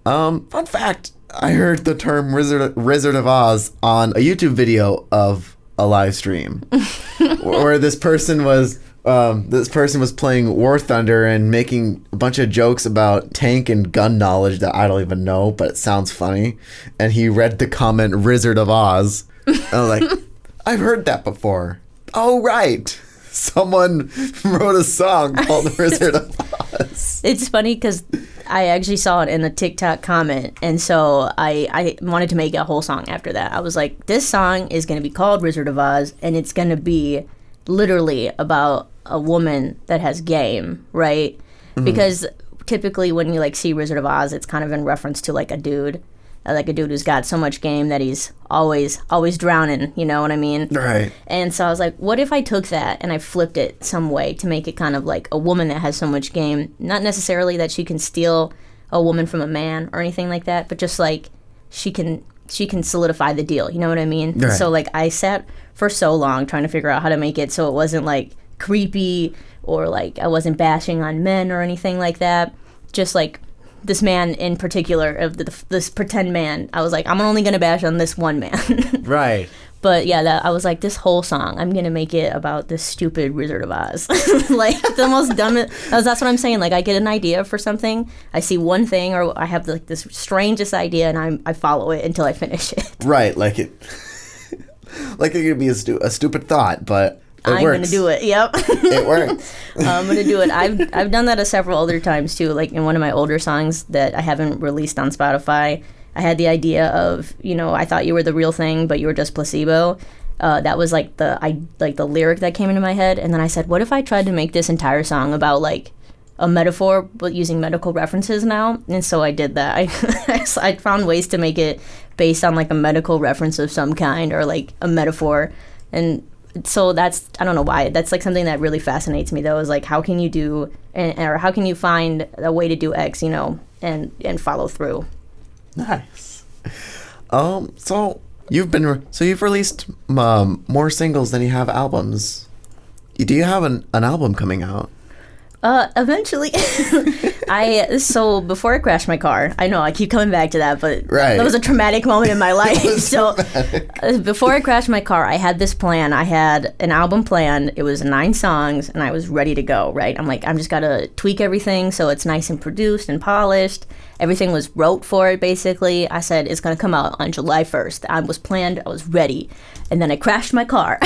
[SPEAKER 3] Fun fact, I heard the term Wizard of Oz on a YouTube video of a live stream where this person was playing War Thunder and making a bunch of jokes about tank and gun knowledge that I don't even know, but it sounds funny. And he read the comment Wizard of Oz. And I was like, I've heard that before. Oh, right. Someone wrote a song called The Wizard of Oz.
[SPEAKER 4] It's funny because I actually saw it in the TikTok comment, and so I wanted to make a whole song after that. I was like, this song is going to be called Wizard of Oz, and it's going to be literally about a woman that has game, right? Mm-hmm. Because typically when you like see Wizard of Oz, it's kind of in reference to like a dude who's got so much game that he's always drowning, you know what I mean?
[SPEAKER 3] Right.
[SPEAKER 4] And so I was like, what if I took that and I flipped it some way to make it kind of like a woman that has so much game, not necessarily that she can steal a woman from a man or anything like that, but just like she can solidify the deal, you know what I mean?
[SPEAKER 3] Right.
[SPEAKER 4] So like I sat for so long trying to figure out how to make it so it wasn't like creepy or like I wasn't bashing on men or anything like that, just like this man in particular, of this pretend man. I was like, I'm only gonna bash on this one man.
[SPEAKER 3] Right.
[SPEAKER 4] But yeah, I was like, this whole song, I'm gonna make it about this stupid Wizard of Oz. Like the most dumb. That's what I'm saying. Like I get an idea for something, I see one thing, or I have like this strangest idea, and I follow it until I finish it.
[SPEAKER 3] Right. Like it could be a stupid thought, but
[SPEAKER 4] I'm
[SPEAKER 3] works.
[SPEAKER 4] gonna do it. Yep.
[SPEAKER 3] It works.
[SPEAKER 4] I'm gonna do it. I've done that several other times too. Like in one of my older songs that I haven't released on Spotify, I had the idea of, I thought you were the real thing, but you were just placebo. That was like the lyric that came into my head, and then I said, what if I tried to make this entire song about like a metaphor, but using medical references now? And so I did that. I found ways to make it based on like a medical reference of some kind or like a metaphor, and so that's, I don't know why, that's like something that really fascinates me though, is like how can you do or how can you find a way to do X, and follow through.
[SPEAKER 3] Nice. So you've released more singles than you have albums. Do you have an album coming out?
[SPEAKER 4] Eventually. So before I crashed my car, I know I keep coming back to that, but
[SPEAKER 3] right.
[SPEAKER 4] That was a traumatic moment in my life. So before I crashed my car, I had this plan. I had an album planned. It was 9 songs, and I was ready to go, right? I'm like, I'm just got to tweak everything so it's nice and produced and polished. Everything was wrote for it, basically. I said, it's going to come out on July 1st. I was planned. I was ready. And then I crashed my car.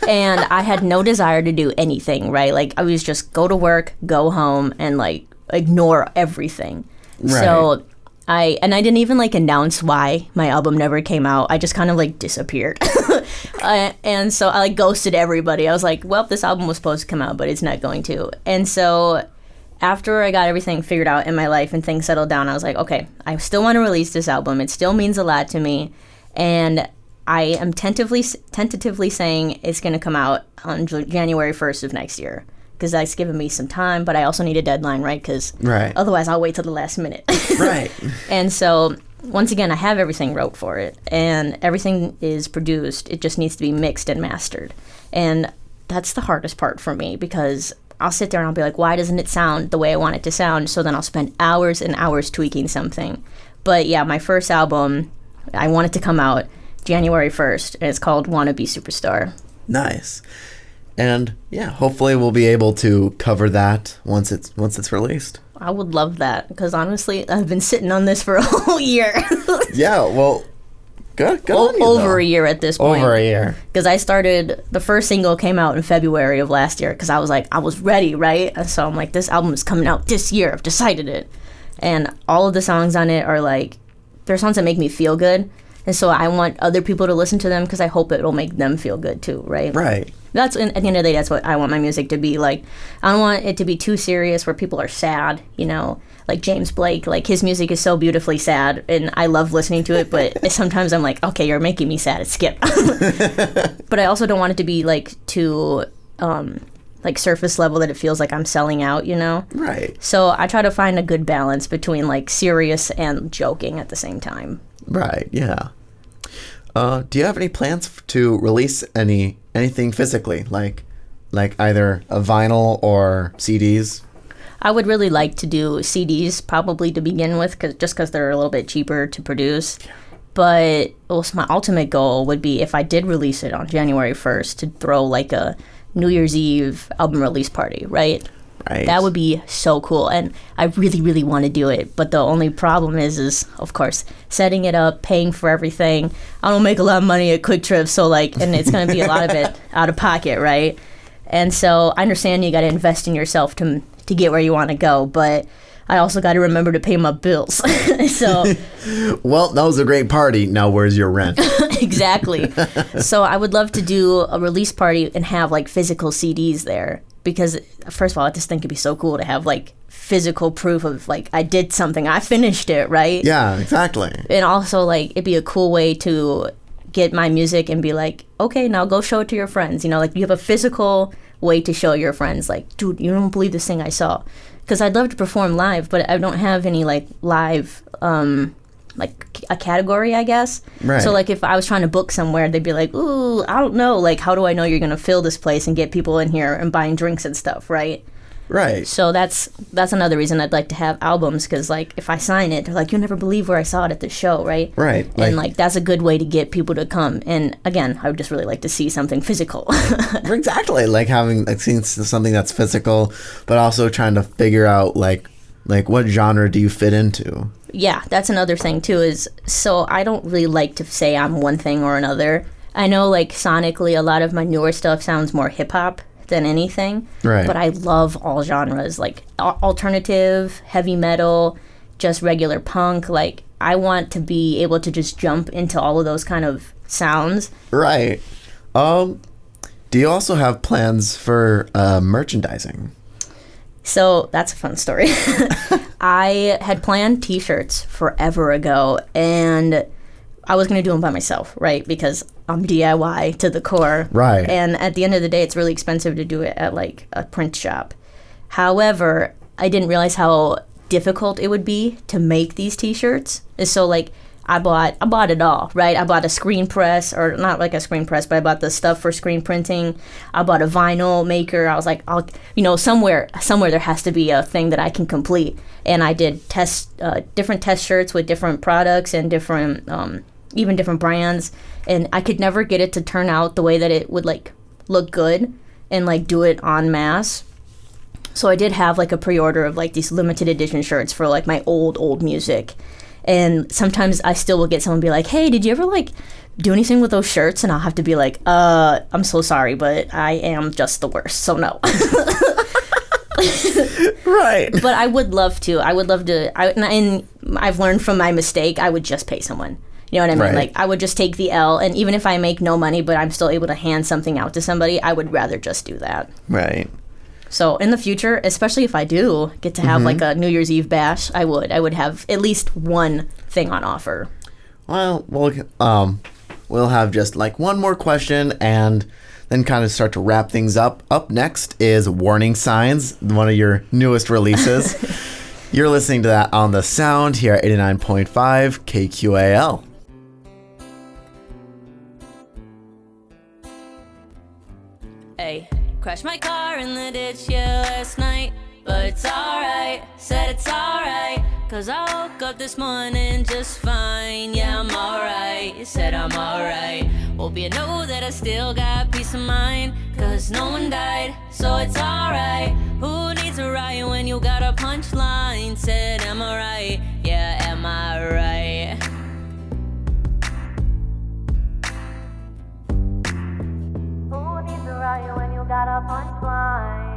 [SPEAKER 4] And I had no desire to do anything, right? Like, I was just go to work, go home, and, like, ignore everything.
[SPEAKER 3] Right.
[SPEAKER 4] So I didn't even, like, announce why my album never came out. I just kind of, like, disappeared. And so I, like, ghosted everybody. I was like, well, this album was supposed to come out, but it's not going to. And so after I got everything figured out in my life and things settled down, I was like, okay, I still want to release this album. It still means a lot to me. And I am tentatively saying it's going to come out on January 1st of next year. because that's given me some time, but I also need a deadline, right? Because otherwise I'll wait till the last minute.
[SPEAKER 3] Right.
[SPEAKER 4] And so once again, I have everything wrote for it, and everything is produced. It just needs to be mixed and mastered. And that's the hardest part for me, because I'll sit there and I'll be like, why doesn't it sound the way I want it to sound? So then I'll spend hours and hours tweaking something. But yeah, my first album, I want it to come out January 1st, and it's called Wanna Be Superstar.
[SPEAKER 3] Nice. And yeah, hopefully we'll be able to cover that once it's released.
[SPEAKER 4] I would love that, because honestly, I've been sitting on this for a whole year.
[SPEAKER 3] Yeah, well, good on you,
[SPEAKER 4] over a year at this point.
[SPEAKER 3] Over a year.
[SPEAKER 4] Because I started, the first single came out in February of last year, because I was like, I was ready, right? And so I'm like, this album is coming out this year. I've decided it. And all of the songs on it are like, they're songs that make me feel good. And so I want other people to listen to them, because I hope it'll make them feel good too, right?
[SPEAKER 3] Right.
[SPEAKER 4] At the end of the day, that's what I want my music to be like. I don't want it to be too serious where people are sad, you know, like James Blake. Like, his music is so beautifully sad, and I love listening to it, but sometimes I'm like, okay, you're making me sad, skip. But I also don't want it to be like too like surface level, that it feels like I'm selling out, you know?
[SPEAKER 3] Right.
[SPEAKER 4] So I try to find a good balance between like serious and joking at the same time.
[SPEAKER 3] Right, yeah. Do you have any plans to release anything physically, like either a vinyl or CDs?
[SPEAKER 4] I would really like to do CDs probably to begin with, because they're a little bit cheaper to produce. Yeah. But also my ultimate goal would be, if I did release it on January 1st, to throw like a New Year's Eve album release party, right?
[SPEAKER 3] Right.
[SPEAKER 4] That would be so cool, and I really, really want to do it. But the only problem is of course, setting it up, paying for everything. I don't make a lot of money at Quick Trip, so like, and it's going to be a lot of it out of pocket, right? And so I understand you got to invest in yourself to get where you want to go, but I also got to remember to pay my bills. So,
[SPEAKER 3] well, that was a great party. Now where's your rent?
[SPEAKER 4] Exactly. So I would love to do a release party and have like physical CDs there. Because first of all, I just think it'd be so cool to have like physical proof of like, I did something, I finished it, right?
[SPEAKER 3] Yeah, exactly.
[SPEAKER 4] And also like, it'd be a cool way to get my music and be like, okay, now go show it to your friends. You know, like, you have a physical way to show your friends, like, dude, you don't believe this thing I saw. Because I'd love to perform live, but I don't have any like live like a category, I guess.
[SPEAKER 3] Right.
[SPEAKER 4] So like, if I was trying to book somewhere, they'd be like, ooh, I don't know, like, how do I know you're gonna fill this place and get people in here and buying drinks and stuff, right?
[SPEAKER 3] Right.
[SPEAKER 4] So that's another reason I'd like to have albums, because like, if I sign it, they're like, you'll never believe where I saw it at the show, right?
[SPEAKER 3] Right.
[SPEAKER 4] And like, that's a good way to get people to come. And again, I would just really like to see something physical.
[SPEAKER 3] Exactly, like having like seeing something that's physical, but also trying to figure out like what genre do you fit into.
[SPEAKER 4] Yeah, that's another thing too, is so I don't really like to say I'm one thing or another. I know like sonically a lot of my newer stuff sounds more hip hop than anything.
[SPEAKER 3] Right.
[SPEAKER 4] But I love all genres, like alternative, heavy metal, just regular punk. Like, I want to be able to just jump into all of those kind of sounds.
[SPEAKER 3] Right. Do you also have plans for merchandising?
[SPEAKER 4] So that's a fun story. I had planned t-shirts forever ago, and I was going to do them by myself, right? Because I'm DIY to the core.
[SPEAKER 3] Right.
[SPEAKER 4] And at the end of the day, it's really expensive to do it at like a print shop. However, I didn't realize how difficult it would be to make these t-shirts. So like, I bought it all, right? I bought a screen press, or not like a screen press, but I bought the stuff for screen printing. I bought a vinyl maker. I was like, somewhere there has to be a thing that I can complete. And I did different test shirts with different products and different, even different brands. And I could never get it to turn out the way that it would like look good and like do it en masse. So I did have like a pre-order of like these limited edition shirts for like my old music. And sometimes I still will get someone be like, hey, did you ever like do anything with those shirts? And I'll have to be like, I'm so sorry, but I am just the worst, so no.
[SPEAKER 3] Right.
[SPEAKER 4] But I would love to. And I've learned from my mistake, I would just pay someone. You know what I mean?
[SPEAKER 3] Right.
[SPEAKER 4] Like, I would just take the L, and even if I make no money, but I'm still able to hand something out to somebody, I would rather just do that.
[SPEAKER 3] Right.
[SPEAKER 4] So in the future, especially if I do get to have like a New Year's Eve bash, I would have at least one thing on offer.
[SPEAKER 3] Well, we'll have just like one more question, and then kind of start to wrap things up. Up next is Warning Signs, one of your newest releases. You're listening to that on The Sound here at 89.5 KQAL.
[SPEAKER 2] Hey, crashed my car in the ditch, yeah, last night. But it's alright, said it's alright. Cause I woke up this morning just fine. Yeah, I'm alright, you said I'm alright. Hope you know that I still got peace of mind. Cause no one died, so it's alright. Who needs a riot when you got a punchline? Said, am I right? Yeah, am I right?
[SPEAKER 5] Who needs a riot when you got a punchline?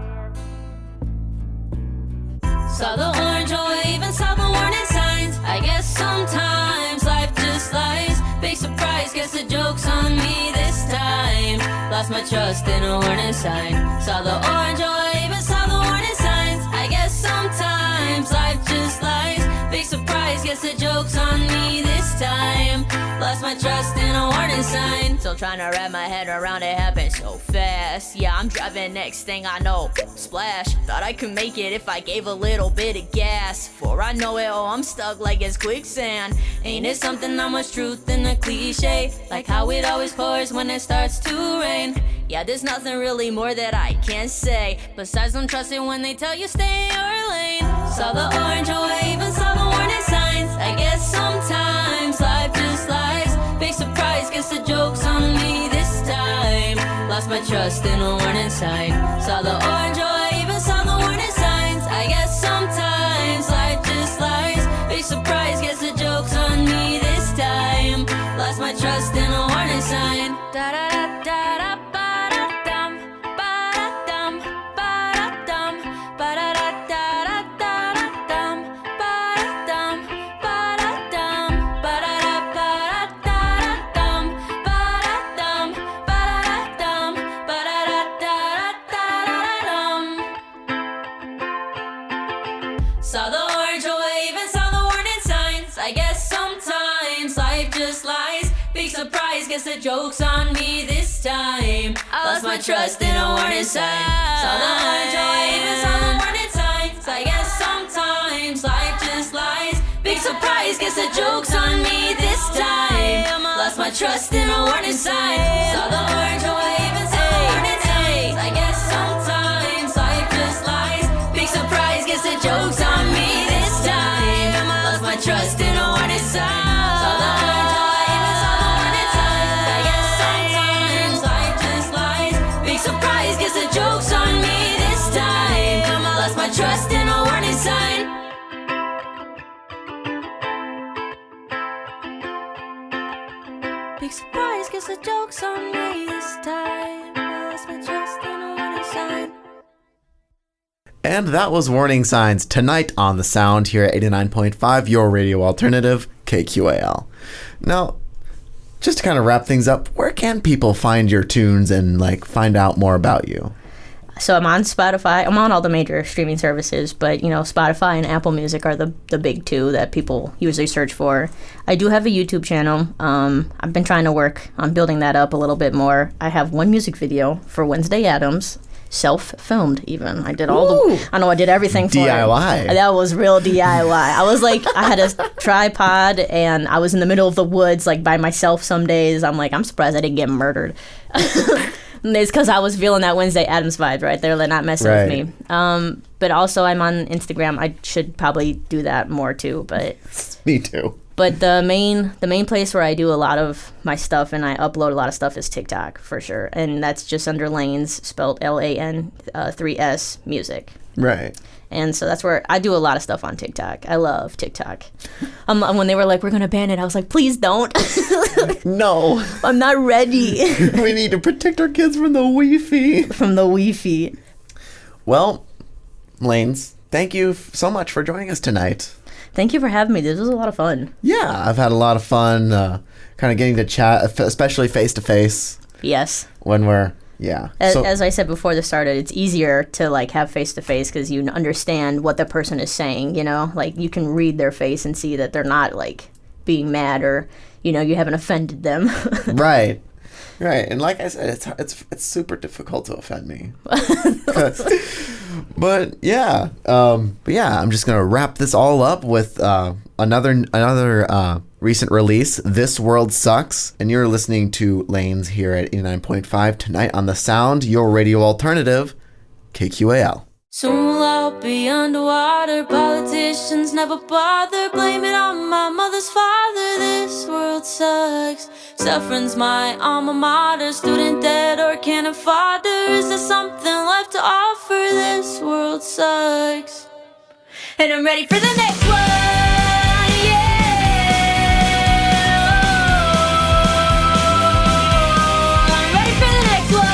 [SPEAKER 2] Saw the orange or even saw the warning signs. I guess sometimes life just lies. Big surprise, guess the joke's on me this time. Lost my trust in a warning sign. Saw the orange or even saw the warning signs. I guess sometimes life just lies. Big surprise, guess the joke's on me this time. Lost my trust in a warning sign. Still trying to wrap my head around it, happened so fast. Yeah, I'm driving, next thing I know, splash. Thought I could make it if I gave a little bit of gas. Before I know it, oh, I'm stuck like it's quicksand. Ain't it something, not much truth in a cliche? Like how it always pours when it starts to rain. Yeah, there's nothing really more that I can say. Besides, don't trust it when they tell you stay in your lane. Saw the orange wave and saw the warning signs. I guess sometimes life just lies. Big surprise, guess the joke's on me this time. Lost my trust in a warning sign. Saw the orange wave and saw the warning signs. I guess sometimes life just lies. Big surprise, guess the joke's on me this time. Lost my trust in a warning sign. Da da da da da. Saw the orange wave and saw the warning signs. I guess sometimes life just lies. Big surprise, guess the joke's on me this time. I lost my trust in a warning sign. Saw the orange wave and saw the warning signs. I guess sometimes life just lies. Big surprise, guess the joke's on me this time. Lost my trust in a warning sign. Saw the orange wave and saw the warning signs. I guess sometimes life just lies. Big surprise, guess the joke's on me this time. Lost my trust in a warning sign. Saw the orange wave and saw the warning signs. I guess sometimes life just lies. Big surprise, guess the joke's on me this time. Lost my trust in a warning sign. Big surprise, guess the joke's on me this time. Lost my trust in a warning sign.
[SPEAKER 3] And that was Warning Signs tonight on The Sound here at 89.5, your radio alternative, KQAL. Now, just to kind of wrap things up, where can people find your tunes and find out more about you?
[SPEAKER 4] So I'm on Spotify. I'm on all the major streaming services, but Spotify and Apple Music are the big two that people usually search for. I do have a YouTube channel. I've been trying to work on building that up a little bit more. I have one music video for Wednesday Addams, self-filmed even. I did I did everything for
[SPEAKER 3] DIY.
[SPEAKER 4] it. That was real DIY. I was I had a tripod and I was in the middle of the woods by myself some days. I'm surprised I didn't get murdered. It's because I was feeling that Wednesday Addams vibe right there. They're not messing with me. But also I'm on Instagram. I should probably do that more too. But
[SPEAKER 3] me too.
[SPEAKER 4] But the main place where I do a lot of my stuff and I upload a lot of stuff is TikTok for sure. And that's just under LAN3S, spelled LAN3S music.
[SPEAKER 3] Right.
[SPEAKER 4] And so that's where I do a lot of stuff on TikTok. I love TikTok. When they were like, we're going to ban it, I was like, please don't.
[SPEAKER 3] No.
[SPEAKER 4] I'm not ready.
[SPEAKER 3] We need to protect our kids from the Wi-Fi.
[SPEAKER 4] From the Wi-Fi.
[SPEAKER 3] Well, LAN3S, thank you so much for joining us tonight.
[SPEAKER 4] Thank you for having me. This was a lot of fun.
[SPEAKER 3] Yeah, I've had a lot of fun kind of getting to chat, especially face-to-face.
[SPEAKER 4] Yes.
[SPEAKER 3] When we're, yeah.
[SPEAKER 4] As I said before this started, it's easier to have face-to-face because you understand what the person is saying, you can read their face and see that they're not being mad or, you haven't offended them.
[SPEAKER 3] Right. Right, and like I said, it's super difficult to offend me. But yeah, I'm just gonna wrap this all up with another recent release. This World Sucks, and you're listening to Lanes here at 89.5 tonight on the Sound, your radio alternative, KQAL.
[SPEAKER 2] Soon will I be underwater. Politicians never bother. Blame it on my mother's father. This world sucks. Suffering's my alma mater. Student debt or can't afford her. Is there something left to offer? This world sucks. And I'm ready for the next one. Yeah. I'm ready for the next one.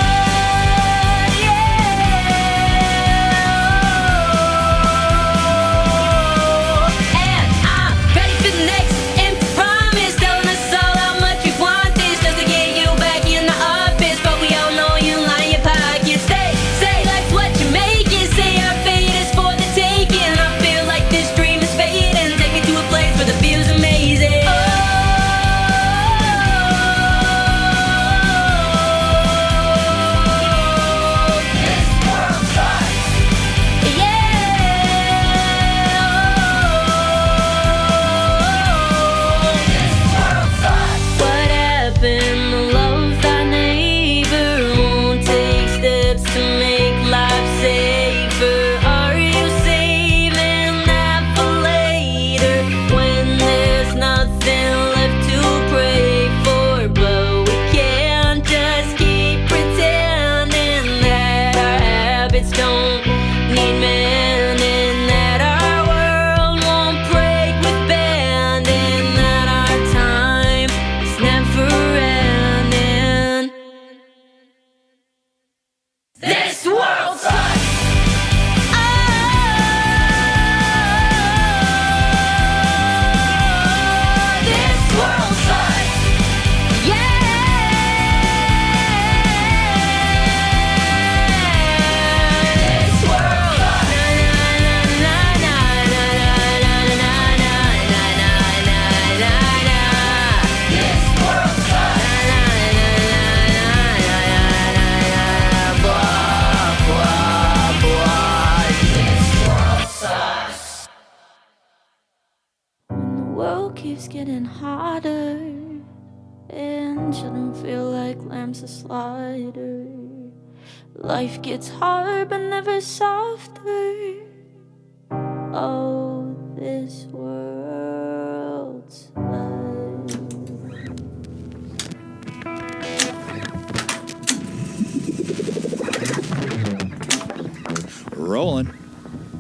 [SPEAKER 2] Keeps getting hotter and shouldn't feel like lambs a slider. Life gets hard but never softer. Oh, this world's
[SPEAKER 1] Rolling.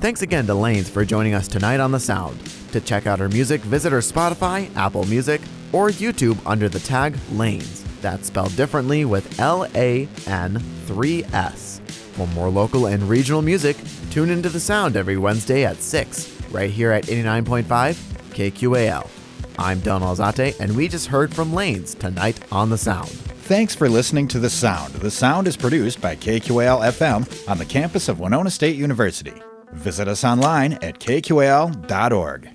[SPEAKER 3] Thanks again to Lanes for joining us tonight on The Sound. To check out her music, visit her Spotify, Apple Music, or YouTube under the tag Lanes. That's spelled differently with LAN3S. For more local and regional music, tune into The Sound every Wednesday at 6, right here at 89.5 KQAL. I'm Don Alzate, and we just heard from Lanes tonight on The Sound.
[SPEAKER 1] Thanks for listening to The Sound. The Sound is produced by KQAL FM on the campus of Winona State University. Visit us online at kqal.org.